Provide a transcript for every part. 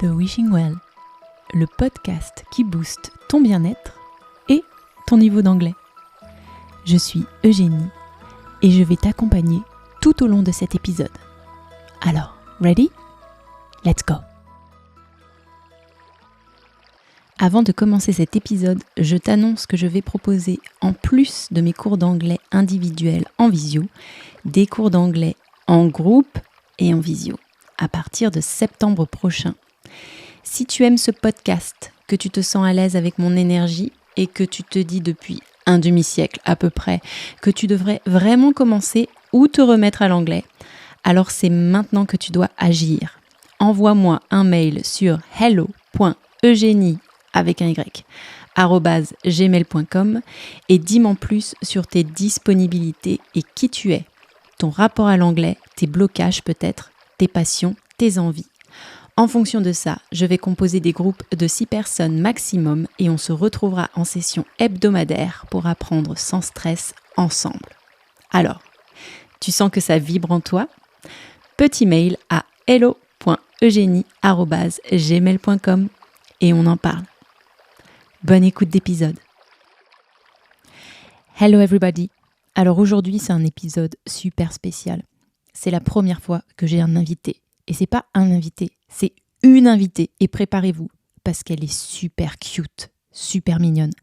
The Wishing Well, le podcast qui booste ton bien-être et ton niveau d'anglais. Je suis Eugénie et je vais t'accompagner tout au long de cet épisode. Alors, ready? Let's go! Avant de commencer cet épisode, je t'annonce que je vais proposer, en plus de mes cours d'anglais individuels en visio, des cours d'anglais en groupe et en visio, à partir de septembre prochain. Si tu aimes ce podcast, que tu te sens à l'aise avec mon énergie et que tu te dis depuis un demi-siècle à peu près que tu devrais vraiment commencer ou te remettre à l'anglais, alors c'est maintenant que tu dois agir. Envoie-moi un mail sur hello.eugenie avec un y, @gmail.com et dis-moi plus sur tes disponibilités et qui tu es, ton rapport à l'anglais, tes blocages peut-être, tes passions, tes envies. En fonction de ça, je vais composer des groupes de 6 personnes maximum et on se retrouvera en session hebdomadaire pour apprendre sans stress ensemble. Alors, tu sens que ça vibre en toi? Petit mail à hello.eugenie@gmail.com et on en parle. Bonne écoute d'épisode. Hello everybody. Alors aujourd'hui, c'est un épisode super spécial. C'est la première fois que j'ai un invité. Et c'est pas un invité, c'est une invitée. Et préparez-vous, parce qu'elle est super cute, super mignonne.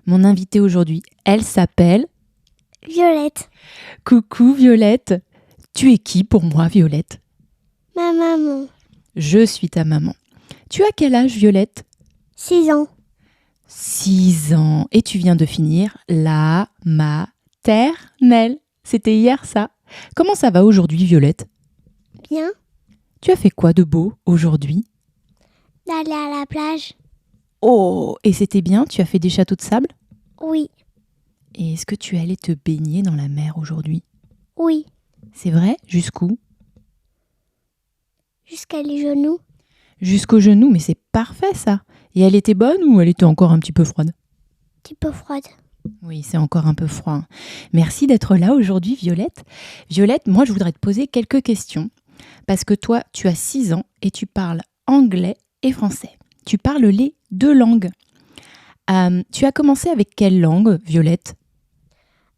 Mon invitée aujourd'hui, elle s'appelle... Violette. Coucou Violette. Tu es qui pour moi, Violette? Ma maman. Je suis ta maman. Tu as quel âge, Violette? 6 ans. 6 ans. Et tu viens de finir la maternelle. C'était hier, ça. Comment ça va aujourd'hui, Violette? Bien. Tu as fait quoi de beau aujourd'hui? D'aller à la plage. Oh, et c'était bien? Tu as fait des châteaux de sable? Oui. Et est-ce que tu es allée te baigner dans la mer aujourd'hui? Oui. C'est vrai? Jusqu'où? Jusqu'à les genoux. Jusqu'aux genoux, mais c'est parfait ça. Et elle était bonne ou elle était encore un petit peu froide? Un petit peu froide. Oui, c'est encore un peu froid. Merci d'être là aujourd'hui, Violette. Violette, moi je voudrais te poser quelques questions. Parce que toi, tu as 6 ans et tu parles anglais et français. Tu parles les 2 langues. Tu as commencé avec quelle langue, Violette?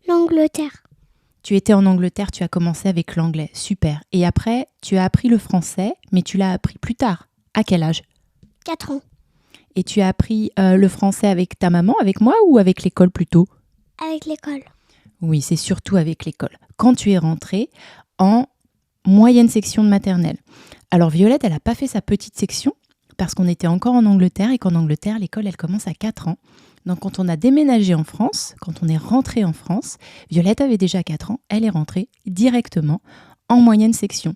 L'Angleterre. Tu étais en Angleterre, tu as commencé avec l'anglais. Super. Et après, tu as appris le français, mais tu l'as appris plus tard. À quel âge? 4 ans. Et tu as appris le français avec ta maman, avec moi ou avec l'école plutôt? Avec l'école. Oui, c'est surtout avec l'école. Quand tu es rentrée en moyenne section de maternelle. Alors Violette, elle n'a pas fait sa petite section parce qu'on était encore en Angleterre et qu'en Angleterre, l'école, elle commence à 4 ans. Donc quand on a déménagé en France, quand on est rentré en France, Violette avait déjà 4 ans, elle est rentrée directement en moyenne section.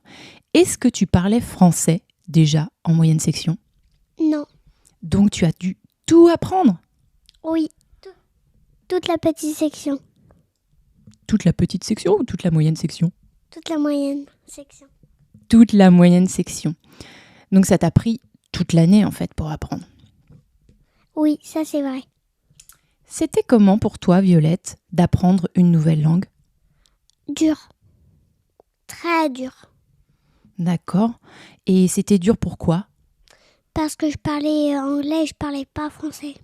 Est-ce que tu parlais français déjà en moyenne section? Non. Donc tu as dû tout apprendre? Oui. Toute la petite section. Toute la petite section ou toute la moyenne section? Toute la moyenne section. Toute la moyenne section. Donc ça t'a pris toute l'année en fait pour apprendre. Oui, ça c'est vrai. C'était comment pour toi, Violette, d'apprendre une nouvelle langue? Dur. Très dur. D'accord. Et c'était dur pourquoi? Parce que je parlais anglais et je parlais pas français.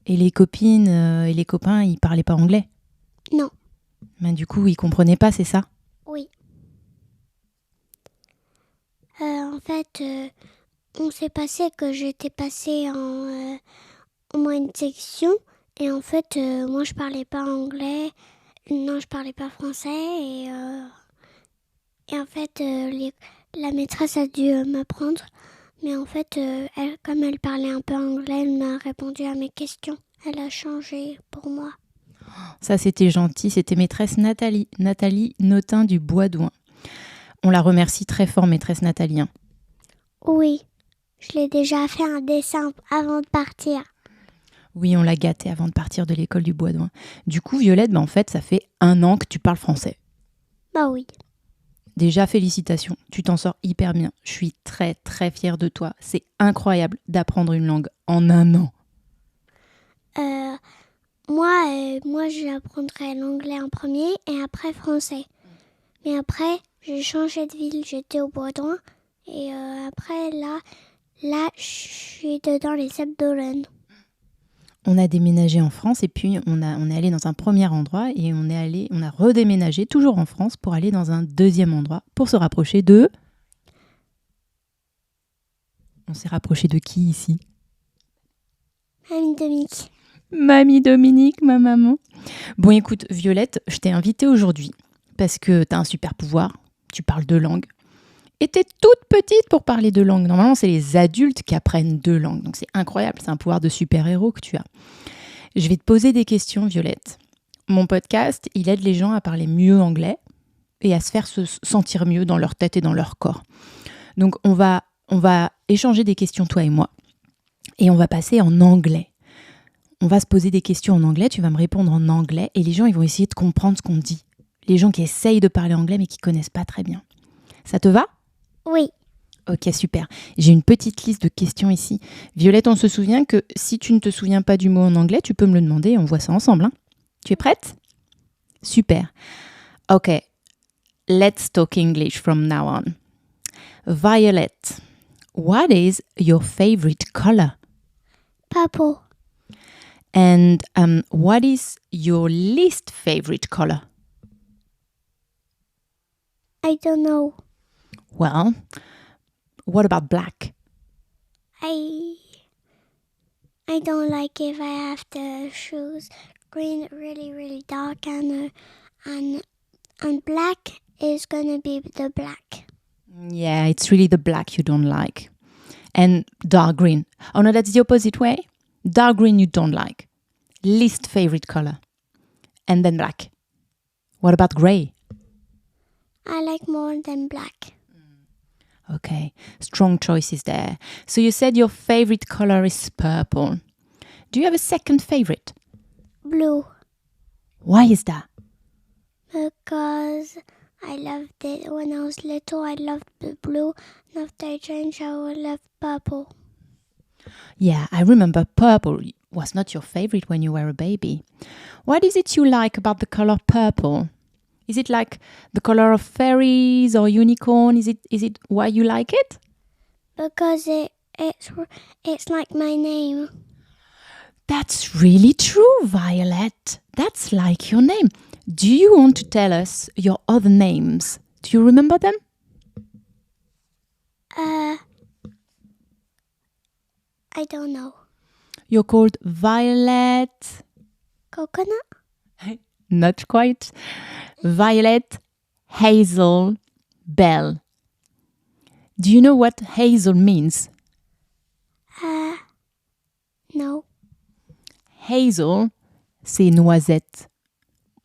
Et les copines et les copains, ils parlaient pas anglais? Non. Mais du coup, ils comprenaient pas, c'est ça? Oui. En fait, on s'est passé que j'étais passée en moyenne section. Et en fait, moi, je parlais pas anglais. Non, je parlais pas français. Et en fait, la maîtresse a dû m'apprendre. Mais en fait, comme elle parlait un peu anglais, elle m'a répondu à mes questions. Elle a changé pour moi. Ça, c'était gentil. C'était maîtresse Nathalie Notin du Bois-d'Ouin. On la remercie très fort, maîtresse Nathalie. Hein. Oui, je l'ai déjà fait un dessin avant de partir. Oui, on l'a gâtée avant de partir de l'école du Bois-d'Ouin. Du coup, Violette, en fait, ça fait 1 an que tu parles français. Bah oui. Déjà, félicitations, tu t'en sors hyper bien. Je suis très très fière de toi. C'est incroyable d'apprendre une langue en 1 an. Moi, j'apprendrai l'anglais en premier et après français. Mais après, j'ai changé de ville. J'étais au Bois-d'Ouin. Et après, là, Là, je suis dedans les Alpes-d'Olonne. On a déménagé en France et puis on est allé dans un premier endroit et on a redéménagé toujours en France pour aller dans un deuxième endroit pour se rapprocher de... On s'est rapproché de qui ici? Mamie Dominique. Mamie Dominique, ma maman. Bon, écoute, Violette, je t'ai invitée aujourd'hui parce que t'as un super pouvoir, tu parles 2 langues. Et t'es toute petite pour parler 2 langues. Normalement, c'est les adultes qui apprennent 2 langues. Donc c'est incroyable, c'est un pouvoir de super-héros que tu as. Je vais te poser des questions, Violette. Mon podcast, il aide les gens à parler mieux anglais et à se faire se sentir mieux dans leur tête et dans leur corps. Donc on va échanger des questions, toi et moi, et on va passer en anglais. On va se poser des questions en anglais, tu vas me répondre en anglais, et les gens ils vont essayer de comprendre ce qu'on dit. Les gens qui essayent de parler anglais mais qui connaissent pas très bien. Ça te va ? Oui. Ok, super. J'ai une petite liste de questions ici. Violette, on se souvient que si tu ne te souviens pas du mot en anglais, tu peux me le demander et on voit ça ensemble. Hein. Tu es prête ? Super. Ok, let's talk English from now on. Violet, what is your favorite color? Purple. And what is your least favorite color? I don't know. Well, what about black? I don't like if I have to choose green really, really dark and black is gonna be the black. Yeah, it's really the black you don't like. And dark green. Oh no, that's the opposite way. Dark green you don't like. Least favorite color. And then black. What about grey? I like more than black. Okay, strong choices there. So you said your favorite color is purple. Do you have a second favorite? Blue. Why is that? Because I loved it when I was little. I loved the blue. And after I changed, I will love purple. Yeah, I remember purple was not your favorite when you were a baby. What is it you like about the color purple? Is it like the color of fairies or unicorn? Is it why you like it? Because it's like my name. That's really true, Violet. That's like your name. Do you want to tell us your other names? Do you remember them? I don't know. You're called Violet. Coconut? Not quite. Violet, Hazel, Belle. Do you know what hazel means? No. Hazel, c'est noisette.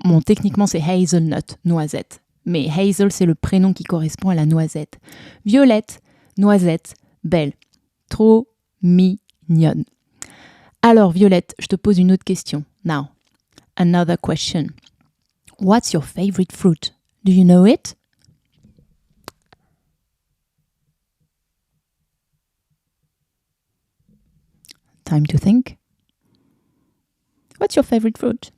Bon, techniquement, c'est hazelnut, noisette. Mais Hazel, c'est le prénom qui correspond à la noisette. Violette, noisette, Belle. Trop mignonne. Alors, Violette, je te pose une autre question. Now, another question. What's your favorite fruit? Do you know it? Time to think. What's your favorite fruit?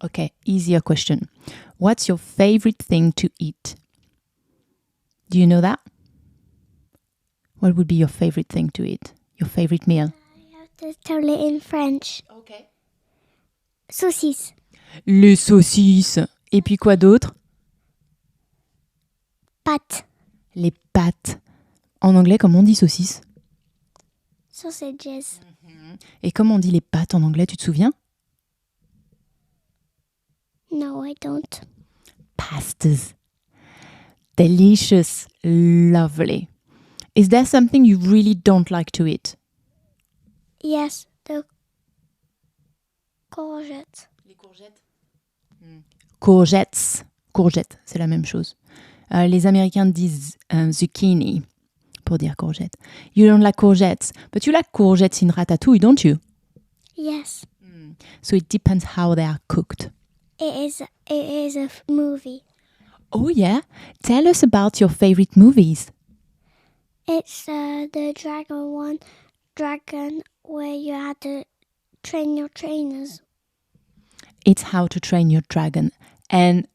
Okay, easier question. What's your favorite thing to eat? Do you know that? What would be your favorite thing to eat? Your favorite meal? I have to tell it in French. Okay. Saucisse. Les saucisses. Et puis quoi d'autre? Pâtes. Les pâtes. En anglais, comment on dit saucisse? Sausages. Et comment on dit les pâtes en anglais, tu te souviens? No, I don't. Pastas. Delicious. Lovely. Is there something you really don't like to eat? Yes, the courgettes. Les courgettes? Courgettes. Courgettes, c'est la même chose. Les Américains disent zucchini pour dire courgette. You don't like courgettes, but you like courgettes in ratatouille, don't you? Yes. So it depends how they are cooked. It is a movie. Oh yeah? Tell us about your favorite movies. It's the dragon where you had to train your trainers. It's How to Train Your Dragon. And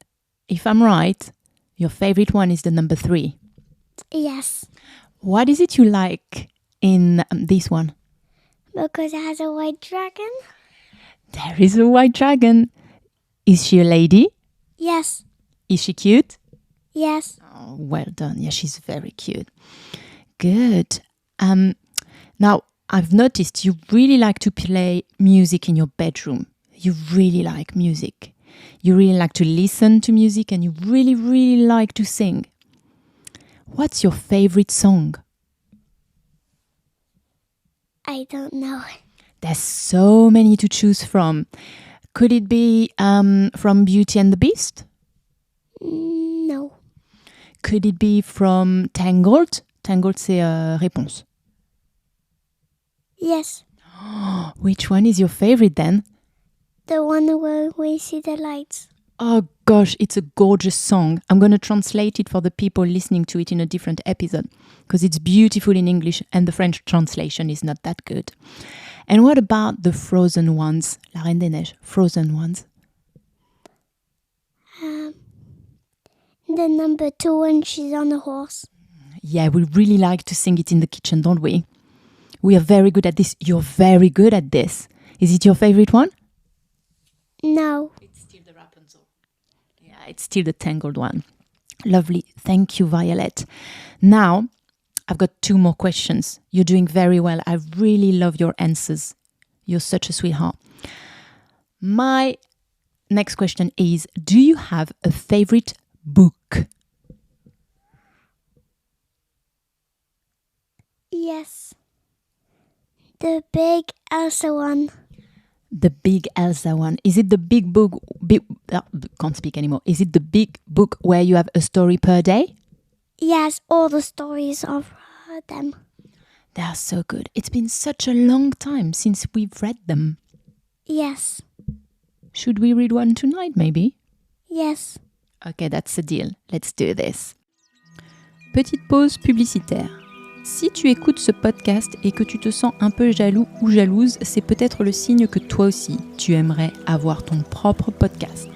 if I'm right, Your favorite one is the number 3. Yes, What is it you like in this one? because it has a white dragon. There is a white dragon. Is she a lady? Yes, Is she cute? yes, Oh, well done. Yeah, she's very cute. Good. Now, I've noticed you really like to play music in your bedroom. You really like music. You really like to listen to music and you really, really like to sing. What's your favorite song? I don't know. There's so many to choose from. Could it be from Beauty and the Beast? No. Could it be from Tangled? Tangled, c'est réponse. Yes, Which one is your favorite then? the one where we see the lights. Oh gosh, it's a gorgeous song. I'm going to translate it for the people listening to it in a different episode because it's beautiful in English and the French translation is not that good. And what about the Frozen ones? La Reine des Neiges, Frozen ones. The number 2 when she's on a horse. Yeah, we really like to sing it in the kitchen, don't we? We are very good at this. You're very good at this. Is it your favorite one? No. It's still the Rapunzel. Yeah, it's still the Tangled one. Lovely. Thank you, Violet. Now, I've got 2 more questions. You're doing very well. I really love your answers. You're such a sweetheart. My next question is, do you have a favorite book? Yes. The big Elsa one. The big Elsa one. Is it the big book? Can't speak anymore. Is it the big book where you have a story per day? Yes, all the stories of them. They are so good. It's been such a long time since we've read them. Yes. Should we read one tonight, maybe? Yes. Okay, that's a deal. Let's do this. Petite pause publicitaire. Si tu écoutes ce podcast et que tu te sens un peu jaloux ou jalouse, c'est peut-être le signe que toi aussi, tu aimerais avoir ton propre podcast.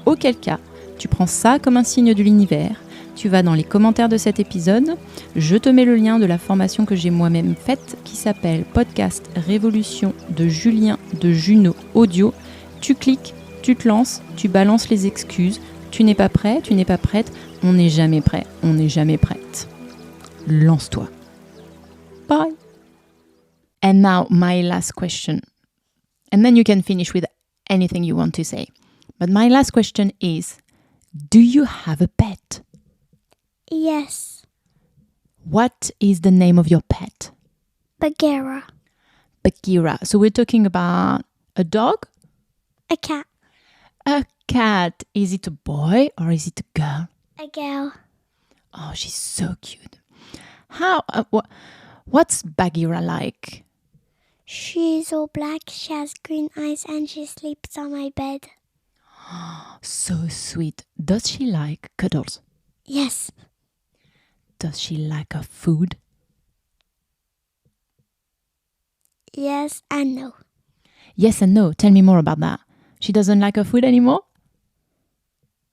Auquel cas, tu prends ça comme un signe de l'univers, tu vas dans les commentaires de cet épisode, je te mets le lien de la formation que j'ai moi-même faite qui s'appelle Podcast Révolution de Julien de Juno Audio. Tu cliques, tu te lances, tu balances les excuses, tu n'es pas prêt, tu n'es pas prête, on n'est jamais prêt, on n'est jamais prête. Lance-toi. Bye. And now my last question. And then you can finish with anything you want to say. But my last question is, do you have a pet? Yes. What is the name of your pet? Bagheera. Bagheera. So we're talking about a dog? A cat. A cat. Is it a boy or is it a girl? A girl. Oh, she's so cute. How? What's Bagheera like? She's all black, she has green eyes, and she sleeps on my bed. So sweet. Does she like cuddles? Yes. Does she like her food? Yes and no. Yes and no. Tell me more about that. She doesn't like her food anymore?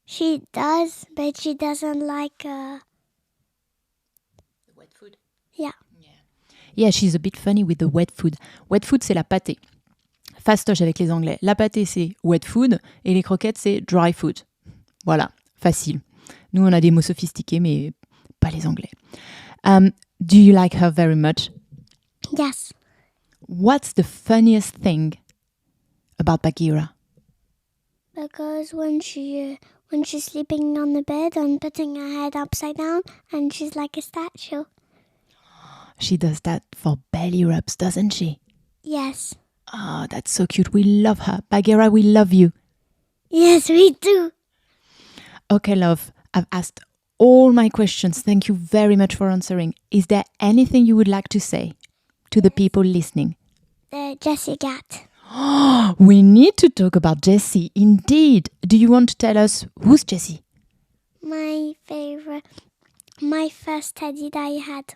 She does, but she doesn't like wet food? Yeah. Yeah, she's a bit funny with the wet food. Wet food, c'est la pâtée. Fastoche avec les Anglais. La pâtée, c'est wet food et les croquettes, c'est dry food. Voilà, facile. Nous, on a des mots sophistiqués, mais pas les Anglais. Do you like her very much? Yes. What's the funniest thing about Bagheera? Because when she's sleeping on the bed and putting her head upside down, and she's like a statue. She does that for belly rubs, doesn't she? Yes. Oh, that's so cute. We love her. Bagheera, we love you. Yes, we do. Okay, love. I've asked all my questions. Thank you very much for answering. Is there anything you would like to say to the people listening? The Jessie cat. We need to talk about Jessie. Indeed. Do you want to tell us who's Jessie? My first teddy that I had.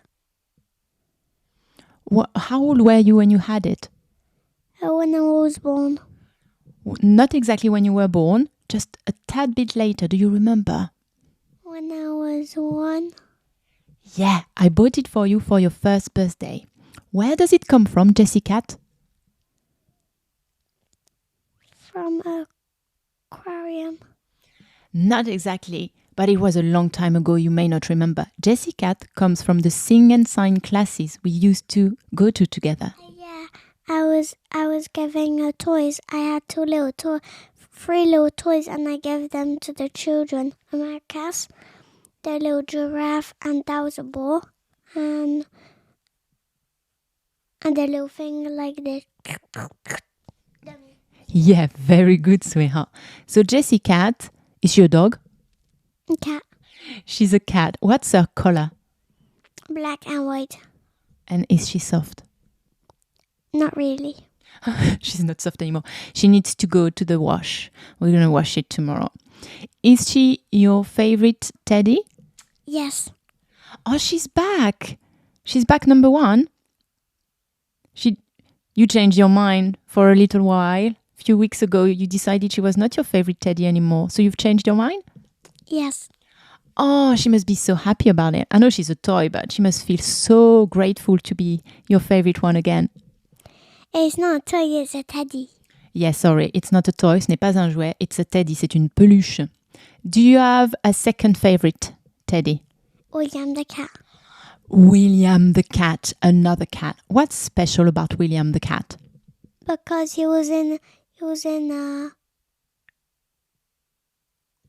How old were you when you had it? When I was born. Not exactly when you were born, just a tad bit later. Do you remember? When I was 1. Yeah, I bought it for you for your first birthday. Where does it come from, Jessie Cat? From an aquarium. Not exactly, but it was a long time ago, you may not remember. Jessie Cat comes from the sing and sign classes we used to go to together. Yeah, I was giving her toys. I had 3 little toys, and I gave them to the children. A maracas, the little giraffe, and that was a ball, and the little thing like this. Yeah, very good, sweetheart. So Jessie Cat is your dog? Cat, She's a cat. What's her color? black and white. And is she soft? Not really. She's not soft anymore. She needs to go to the wash. We're going to wash it tomorrow. Is she your favorite teddy? Yes. Oh, she's back. She's back number 1. You changed your mind for a little while. A few weeks ago, you decided she was not your favorite teddy anymore. So you've changed your mind? Yes. Oh, she must be so happy about it. I know she's a toy, but she must feel so grateful to be your favorite one again. It's not a toy, it's a teddy. Yeah, sorry, it's not a toy, ce n'est pas un jouet, it's a teddy, c'est une peluche. Do you have a second favorite teddy? William the cat. William the cat, another cat. What's special about William the cat? Because he was in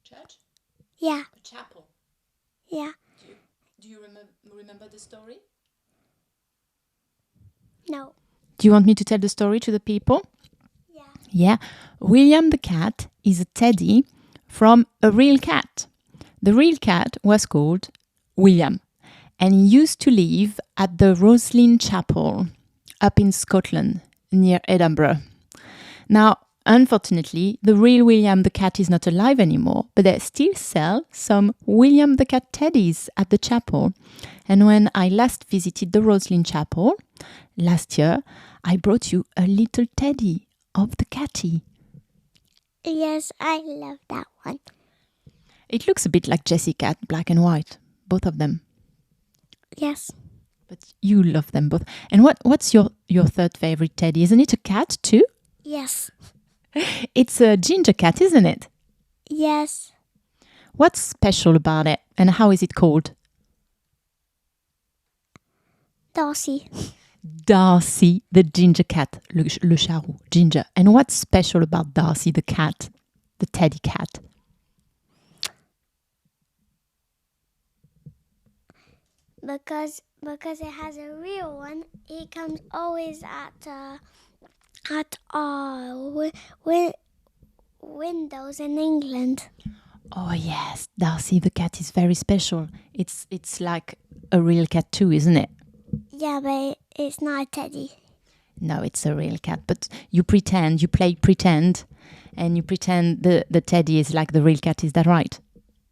Church? yeah, A chapel. yeah. Do you remember the story? No. Do you want me to tell the story to the people? Yeah. Yeah. William the cat is a teddy from a real cat. The real cat was called William, and he used to live at the Roslin Chapel up in Scotland near Edinburgh. Now, unfortunately, the real William the cat is not alive anymore, but they still sell some William the cat teddies at the chapel. And when I last visited the Roslin Chapel last year, I brought you a little teddy of the catty. Yes, I love that one. It looks a bit like Jessie Cat, black and white, both of them. Yes. But you love them both. And what's your third favorite teddy? Isn't it a cat too? Yes. It's a ginger cat, isn't it? Yes. What's special about it and how is it called? Darcy. Darcy, the ginger cat, le charou, Ginger. And what's special about Darcy, the cat, the teddy cat? Because it has a real one. He comes always at our windows in England. Oh yes, Darcy the cat is very special. It's like a real cat too, isn't it? Yeah, but it's not a teddy. No, it's a real cat. But you play pretend, and you pretend the teddy is like the real cat. Is that right?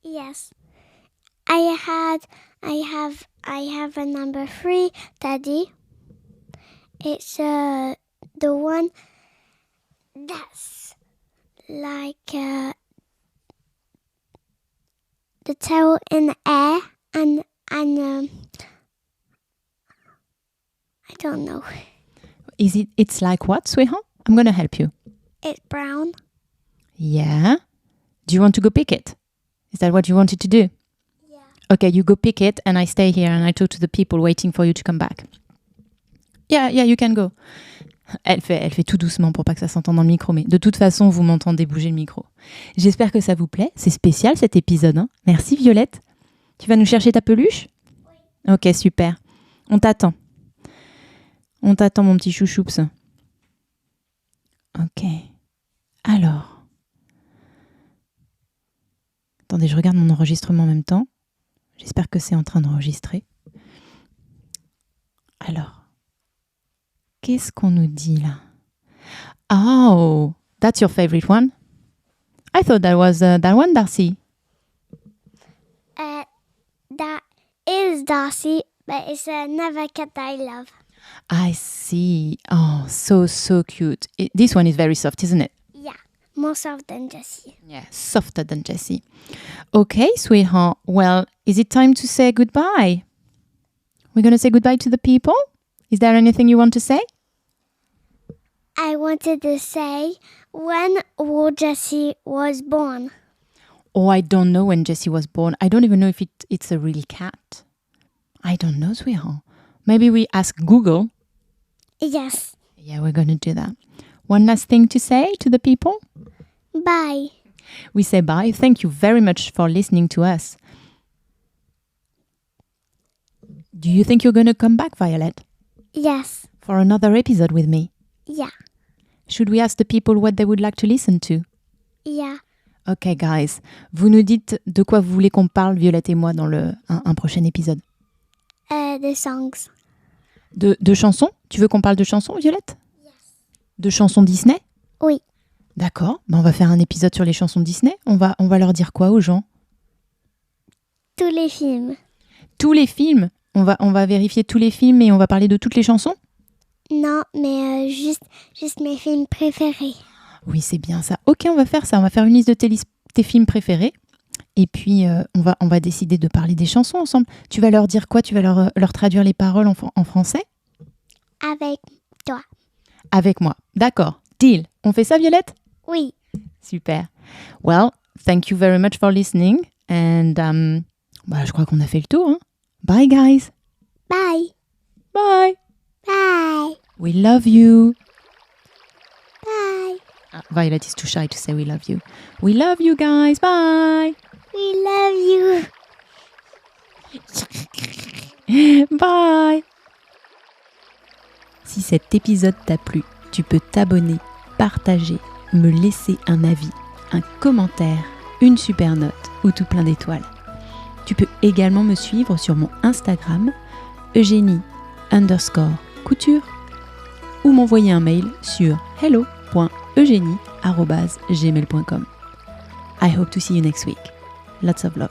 Yes. I have a number 3 teddy. It's the one that's like the tail in the air and I don't know. It's like what, sweetheart? I'm gonna help you. It's brown. Yeah. Do you want to go pick it? Is that what you wanted to do? Yeah. Okay, you go pick it and I stay here and I talk to the people waiting for you to come back. Yeah, you can go. Elle fait tout doucement pour pas que ça s'entende dans le micro, mais de toute façon, vous m'entendez bouger le micro. J'espère que ça vous plaît. C'est spécial cet épisode. Hein. Merci Violette. Tu vas nous chercher ta peluche ? Oui. Ok, super. On t'attend. On t'attend, mon petit chouchoups. Ok. Alors. Attendez, je regarde mon enregistrement en même temps. J'espère que c'est en train d'enregistrer. Alors. Qu'est-ce qu'on nous dit là? Oh, that's your favorite one? I thought that was that one, Darcy. That is Darcy, but it's another cat that I love. I see. Oh, so cute. This one is very soft, isn't it? Yeah. more soft than Jessie. Yeah, softer than Jessie. Okay, sweetheart. Well, is it time to say goodbye? We're going to say goodbye to the people? Is there anything you want to say? I wanted to say, when will Jessie was born? Oh, I don't know when Jessie was born. I don't even know if it's a real cat. I don't know, sweetheart. Maybe we ask Google. Yes. Yeah, we're going to do that. One last thing to say to the people? Bye. We say bye. Thank you very much for listening to us. Do you think you're going to come back, Violet? Yes. For another episode with me? Yeah. Should we ask the people what they would like to listen to? Yeah. Ok, guys. Vous nous dites de quoi vous voulez qu'on parle, Violette et moi, dans un prochain épisode. The songs. De chansons? Tu veux qu'on parle de chansons, Violette? Yes. De chansons Disney? Oui. D'accord. On va faire un épisode sur les chansons Disney. On va leur dire quoi aux gens? Tous les films. Tous les films? On va vérifier tous les films et on va parler de toutes les chansons? Non, mais juste mes films préférés. Oui, c'est bien ça. Ok, on va faire ça. On va faire une liste de tes films préférés. Et puis, on va décider de parler des chansons ensemble. Tu vas leur dire quoi? Tu vas leur traduire les paroles en français? Avec toi. Avec moi. D'accord. Deal. On fait ça, Violette? Oui. Super. Well, thank you very much for listening. And je crois qu'on a fait le tour. Hein? Bye, guys. Bye. Bye. Bye. We love you. Bye. Violet is too shy to say we love you. We love you, guys. Bye. We love you. Bye. Si cet épisode t'a plu, tu peux t'abonner, partager, me laisser un avis, un commentaire, une super note ou tout plein d'étoiles. Tu peux également me suivre sur mon Instagram, Eugénie_couture, ou m'envoyer un mail sur hello.eugenie@gmail.com. I hope to see you next week. Lots of love.